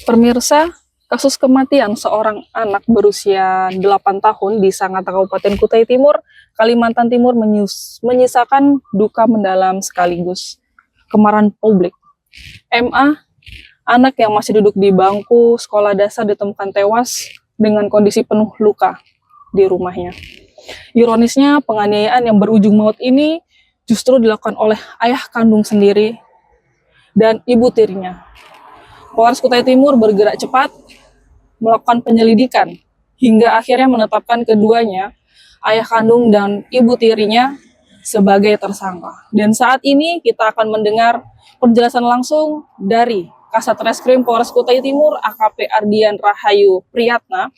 Pemirsa, kasus kematian seorang anak berusia 8 tahun di Sangatta Kabupaten Kutai Timur, Kalimantan Timur menyisakan duka mendalam sekaligus kemarahan publik. MA, anak yang masih duduk di bangku sekolah dasar, ditemukan tewas dengan kondisi penuh luka di rumahnya. Ironisnya, penganiayaan yang berujung maut ini justru dilakukan oleh ayah kandung sendiri dan ibu tirinya. Polres Kutai Timur bergerak cepat melakukan penyelidikan hingga akhirnya menetapkan keduanya, ayah kandung dan ibu tirinya, sebagai tersangka. Dan saat ini kita akan mendengar penjelasan langsung dari Kasat Reskrim Polres Kutai Timur AKP Ardian Rahayu Priyatna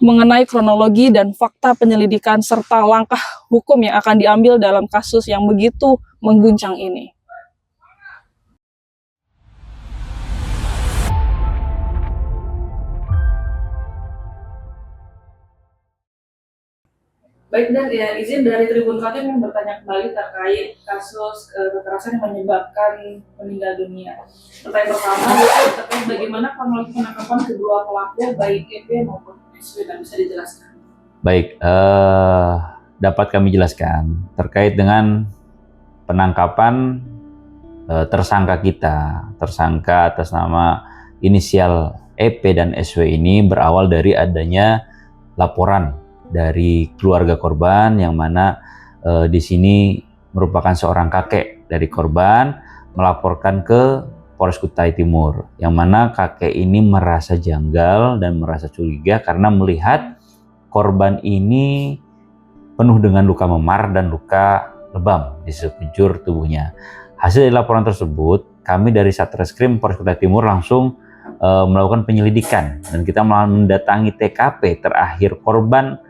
mengenai kronologi dan fakta penyelidikan serta langkah hukum yang akan diambil dalam kasus yang begitu mengguncang ini. Baik, dan ya izin dari Tribun Kaltim yang bertanya kembali terkait kasus kekerasan yang menyebabkan meninggal dunia. Pertanyaan pertama itu terkait bagaimana kronologi penangkapan kedua pelaku baik EP maupun SW, dan bisa dijelaskan? Baik, dapat kami jelaskan terkait dengan penangkapan tersangka tersangka atas nama inisial EP dan SW ini berawal dari adanya laporan dari keluarga korban, yang mana di sini merupakan seorang kakek dari korban melaporkan ke Polres Kutai Timur, yang mana kakek ini merasa janggal dan merasa curiga karena melihat korban ini penuh dengan luka memar dan luka lebam di sekujur tubuhnya. Hasil dari laporan tersebut, kami dari Satreskrim Polres Kutai Timur langsung melakukan penyelidikan, dan kita mendatangi TKP terakhir korban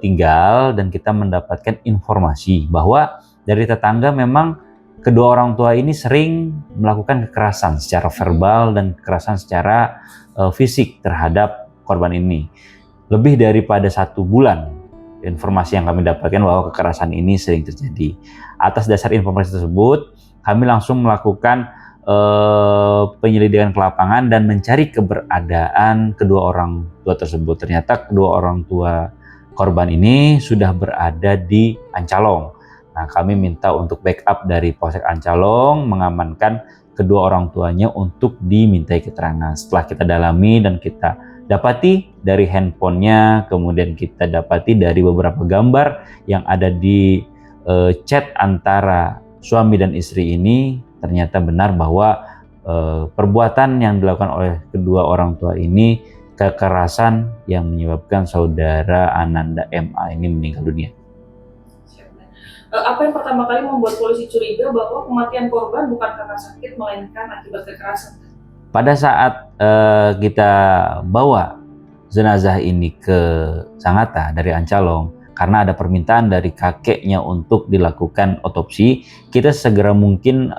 tinggal, dan kita mendapatkan informasi bahwa dari tetangga memang kedua orang tua ini sering melakukan kekerasan secara verbal dan kekerasan secara fisik terhadap korban ini. Lebih daripada 1 bulan informasi yang kami dapatkan bahwa kekerasan ini sering terjadi. Atas dasar informasi tersebut, kami langsung melakukan penyelidikan ke lapangan dan mencari keberadaan kedua orang tua tersebut. Ternyata kedua orang tua korban ini sudah berada di Ancalong. Nah, kami minta untuk backup dari Polsek Ancalong mengamankan kedua orang tuanya untuk dimintai keterangan. Setelah kita dalami dan kita dapati dari handphonenya, kemudian kita dapati dari beberapa gambar yang ada di chat antara suami dan istri ini, ternyata benar bahwa perbuatan yang dilakukan oleh kedua orang tua ini kekerasan yang menyebabkan saudara Ananda MA ini meninggal dunia. Apa yang pertama kali membuat polisi curiga bahwa kematian korban bukan karena sakit, melainkan akibat kekerasan? Pada saat kita bawa jenazah ini ke Sangatta dari Ancalong, karena ada permintaan dari kakeknya untuk dilakukan otopsi, kita segera mungkin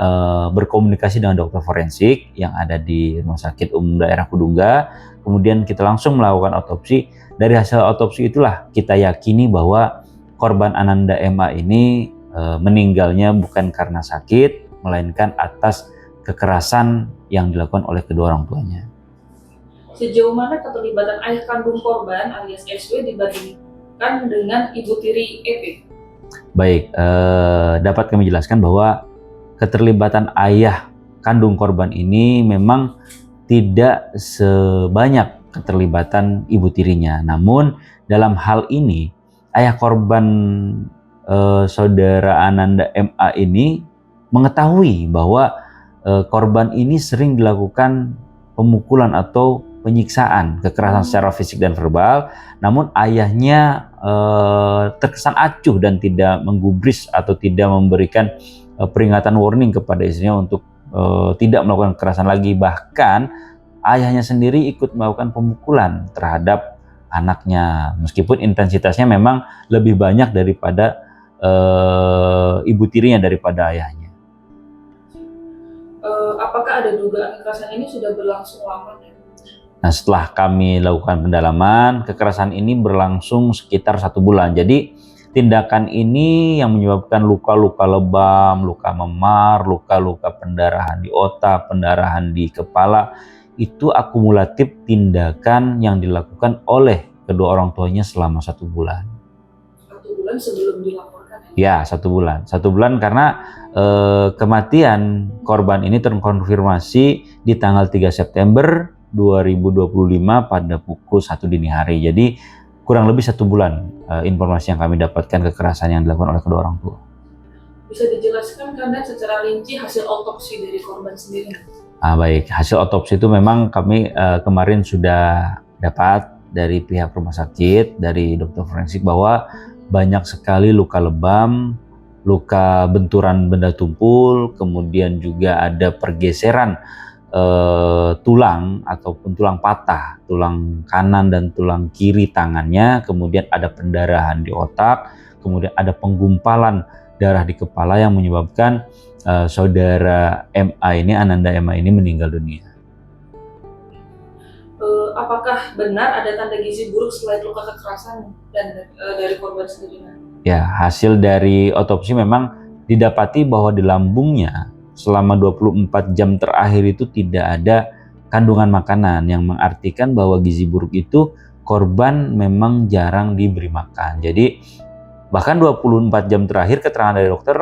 berkomunikasi dengan dokter forensik yang ada di Rumah Sakit Umum Daerah Kudungga. Kemudian kita langsung melakukan otopsi. Dari hasil otopsi itulah kita yakini bahwa korban Ananda MA ini meninggalnya bukan karena sakit, melainkan atas kekerasan yang dilakukan oleh kedua orang tuanya. Sejauh mana keterlibatan ayah kandung korban alias SW dibandingkan dengan ibu tiri EP? Baik, dapat kami jelaskan bahwa keterlibatan ayah kandung korban ini memang tidak sebanyak keterlibatan ibu tirinya. Namun dalam hal ini ayah korban saudara Ananda MA ini mengetahui bahwa korban ini sering dilakukan pemukulan atau penyiksaan, kekerasan secara fisik dan verbal. Namun ayahnya terkesan acuh dan tidak menggubris atau tidak memberikan peringatan warning kepada istrinya untuk tidak melakukan kekerasan lagi. Bahkan ayahnya sendiri ikut melakukan pemukulan terhadap anaknya, meskipun intensitasnya memang lebih banyak daripada ibu tirinya daripada ayahnya. Apakah ada dugaan kekerasan ini sudah berlangsung lama? Nah, setelah kami lakukan pendalaman, kekerasan ini berlangsung sekitar 1 bulan. Jadi tindakan ini yang menyebabkan luka-luka lebam, luka memar, luka-luka pendarahan di otak, pendarahan di kepala, itu akumulatif tindakan yang dilakukan oleh kedua orang tuanya selama 1 bulan. 1 bulan sebelum dilaporkan ya? Ya, 1 bulan. 1 bulan karena kematian korban ini terkonfirmasi di tanggal 3 September 2025 pada pukul 1 dini hari. Jadi kurang lebih 1 bulan informasi yang kami dapatkan kekerasan yang dilakukan oleh kedua orang tua. Bisa dijelaskan karena secara rinci hasil otopsi dari korban sendiri? Baik, hasil otopsi itu memang kami kemarin sudah dapat dari pihak rumah sakit, dari dokter forensik bahwa banyak sekali luka lebam, luka benturan benda tumpul, kemudian juga ada pergeseran tulang ataupun tulang patah, tulang kanan dan tulang kiri tangannya, kemudian ada pendarahan di otak, kemudian ada penggumpalan darah di kepala yang menyebabkan saudara MA ini, Ananda MA ini meninggal dunia. Apakah benar ada tanda gizi buruk selain luka kekerasan dan dari korban sendiri? Ya, hasil dari otopsi memang didapati bahwa di lambungnya selama 24 jam terakhir itu tidak ada kandungan makanan, yang mengartikan bahwa gizi buruk itu korban memang jarang diberi makan. Jadi bahkan 24 jam terakhir keterangan dari dokter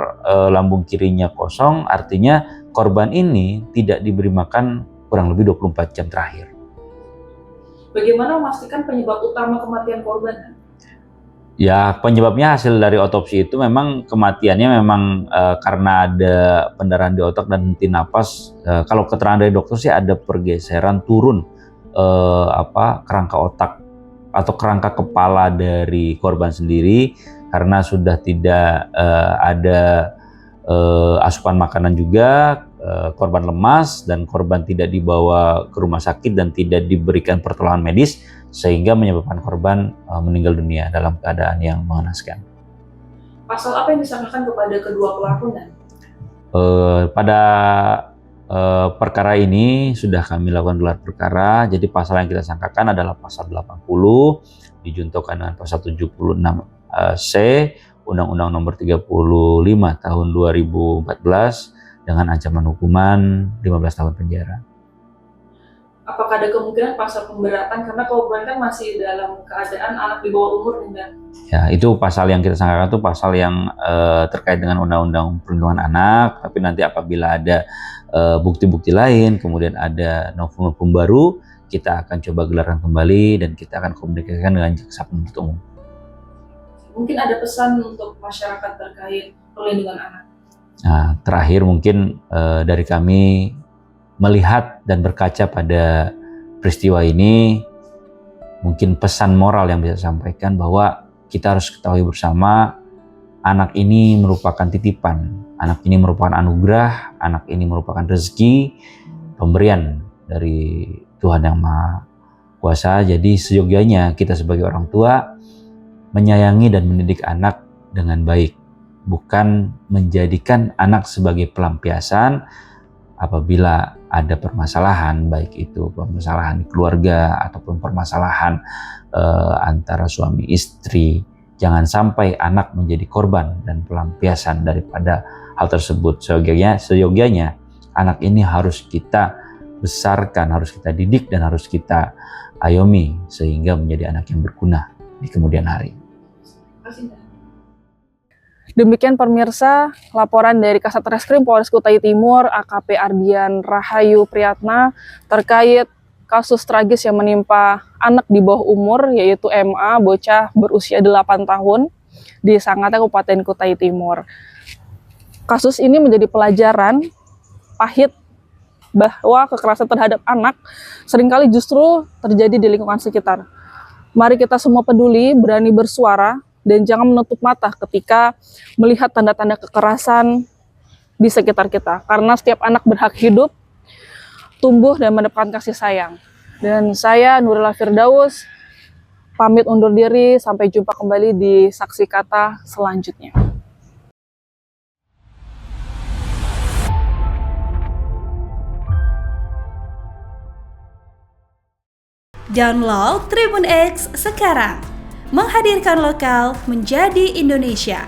lambung kirinya kosong, artinya korban ini tidak diberi makan kurang lebih 24 jam terakhir. Bagaimana memastikan penyebab utama kematian korban? Ya, penyebabnya hasil dari otopsi itu memang kematiannya memang karena ada pendarahan di otak dan henti napas. Kalau keterangan dari dokter sih ada pergeseran turun kerangka otak atau kerangka kepala dari korban sendiri, karena sudah tidak ada asupan makanan juga, korban lemas dan korban tidak dibawa ke rumah sakit dan tidak diberikan pertolongan medis, sehingga menyebabkan korban meninggal dunia dalam keadaan yang mengenaskan. Pasal apa yang disangkakan kepada kedua pelaku? Pada perkara ini sudah kami lakukan gelar perkara, jadi pasal yang kita sangkakan adalah pasal 80 dijuntokan dengan pasal 76C Undang-Undang Nomor 35 Tahun 2014 dengan ancaman hukuman 15 tahun penjara. Apakah ada kemungkinan pasal pemberatan karena korban kan masih dalam keadaan anak di bawah umur? Ya, itu pasal yang kita sangkakan itu pasal yang terkait dengan Undang-Undang Perlindungan Anak, tapi nanti apabila ada bukti-bukti lain, kemudian ada novum baru, kita akan coba gelarkan kembali dan kita akan komunikasikan dengan jaksa penuntut umum. Mungkin ada pesan untuk masyarakat terkait perlindungan anak? Nah, terakhir mungkin dari kami melihat dan berkaca pada peristiwa ini, mungkin pesan moral yang bisa sampaikan bahwa kita harus ketahui bersama, anak ini merupakan titipan, anak ini merupakan anugerah, anak ini merupakan rezeki, pemberian dari Tuhan Yang Maha Kuasa. Jadi seyogyanya kita sebagai orang tua menyayangi dan mendidik anak dengan baik, bukan menjadikan anak sebagai pelampiasan apabila ada permasalahan, baik itu permasalahan di keluarga ataupun permasalahan antara suami istri. Jangan sampai anak menjadi korban dan pelampiasan daripada hal tersebut. Seyogyanya anak ini harus kita besarkan, harus kita didik dan harus kita ayomi sehingga menjadi anak yang berguna di kemudian hari. Demikian pemirsa, laporan dari Kasat Reskrim Polres Kutai Timur AKP Ardian Rahayu Priyatna terkait kasus tragis yang menimpa anak di bawah umur, yaitu MA, bocah berusia 8 tahun di Sangatta, Kabupaten Kutai Timur. Kasus ini menjadi pelajaran pahit bahwa kekerasan terhadap anak seringkali justru terjadi di lingkungan sekitar. Mari kita semua peduli, berani bersuara, dan jangan menutup mata ketika melihat tanda-tanda kekerasan di sekitar kita. Karena setiap anak berhak hidup, tumbuh, dan mendapatkan kasih sayang. Dan saya, Nurila Firdaus, pamit undur diri. Sampai jumpa kembali di Saksi Kata selanjutnya. Download Tribun X sekarang. Menghadirkan lokal menjadi Indonesia.